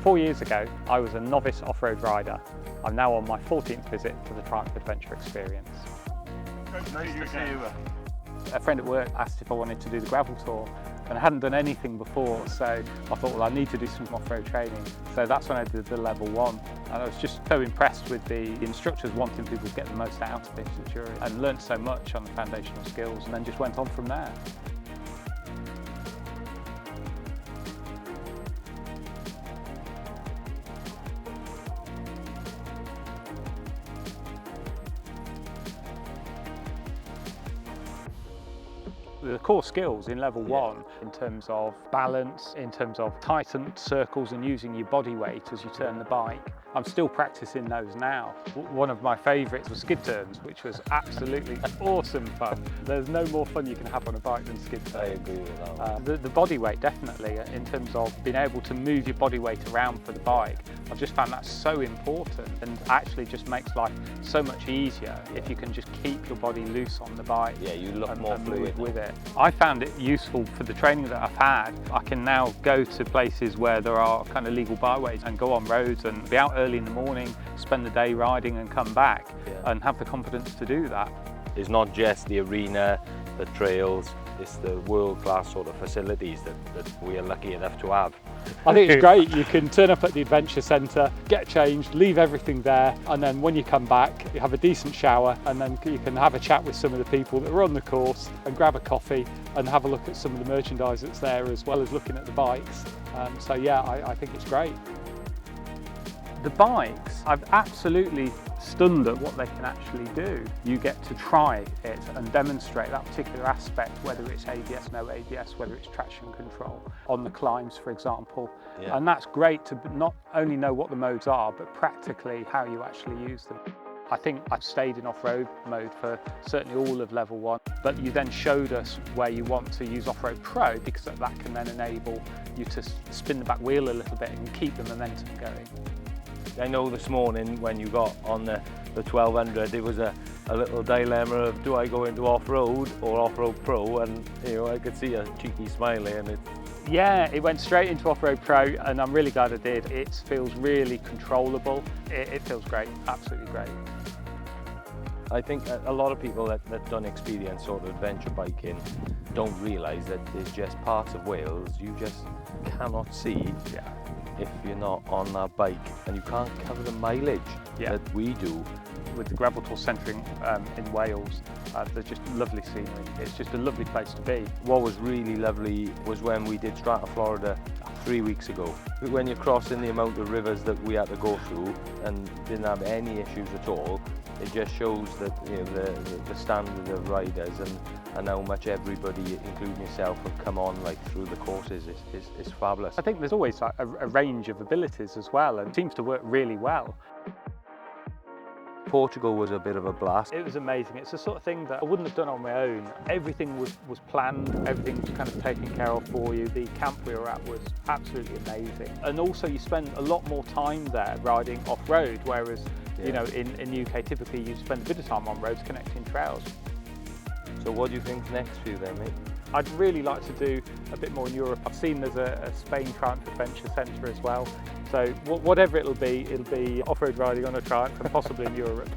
4 years ago, I was a novice off-road rider. I'm now on my 14th visit to the Triumph Adventure Experience. Nice to see you. A friend at work asked if I wanted to do the gravel tour, and I hadn't done anything before, so I thought, well, I need to do some off-road training. So that's when I did the level 1. And I was just so impressed with the instructors wanting people to get the most out of this endurance, and learned so much on the foundational skills, and then just went on from there. The core skills in level 1 in terms of balance, in terms of tightened circles and using your body weight as you turn the bike, I'm still practicing those now. One of my favourites was skid turns, which was absolutely awesome fun. There's no more fun you can have on a bike than skid turns. I agree with that. The body weight, definitely, in terms of being able to move your body weight around for the bike. I've just found that so important, and actually just makes life so much easier if you can just keep your body loose on the bike. Yeah, you look more and fluid move with it. I found it useful for the training that I've had. I can now go to places where there are kind of legal byways and go on roads and be out early in the morning, spend the day riding and come back, and have the confidence to do that. It's not just the arena, the trails, it's the world-class sort of facilities that we are lucky enough to have. I think it's great. You can turn up at the Adventure Centre, get changed, leave everything there, and then when you come back, you have a decent shower, and then you can have a chat with some of the people that are on the course and grab a coffee and have a look at some of the merchandise that's there, as well as looking at the bikes. So yeah, I think it's great. The bikes, I've absolutely stunned at what they can actually do. You get to try it and demonstrate that particular aspect, whether it's ABS, no ABS, whether it's traction control, on the climbs, for example. Yeah. And that's great to not only know what the modes are, but practically how you actually use them. I think I've stayed in off-road mode for certainly all of level 1, but you then showed us where you want to use Off-Road Pro, because that can then enable you to spin the back wheel a little bit and keep the momentum going. I know this morning when you got on the 1200, it was a little dilemma of, do I go into off-road or Off-Road Pro? And I could see a cheeky smiley, and Yeah, it went straight into Off-Road Pro, and I'm really glad I did. It feels really controllable. It feels great, absolutely great. I think a lot of people that don't experience sort of adventure biking don't realise that there's just parts of Wales you just cannot see if you're not on that bike, and you can't cover the mileage that we do. With the Gravel Tour centering in Wales, there's just lovely scenery. It's just a lovely place to be. What was really lovely was when we did Strata Florida 3 weeks ago. When you're crossing the amount of rivers that we had to go through and didn't have any issues at all, it just shows that the standard of riders and how much everybody, including yourself, have come on through the courses is fabulous. I think there's always a range of abilities as well, and it seems to work really well. Portugal was a bit of a blast. It was amazing. It's the sort of thing that I wouldn't have done on my own. Everything was planned, everything was kind of taken care of for you. The camp we were at was absolutely amazing. And also you spend a lot more time there riding off-road, whereas in the UK typically you spend a bit of time on roads connecting trails. So what do you think's next for you then, mate? I'd really like to do a bit more in Europe. I've seen there's a Spain Triumph Adventure Centre as well. So whatever it'll be off-road riding on a Triumph and possibly in Europe.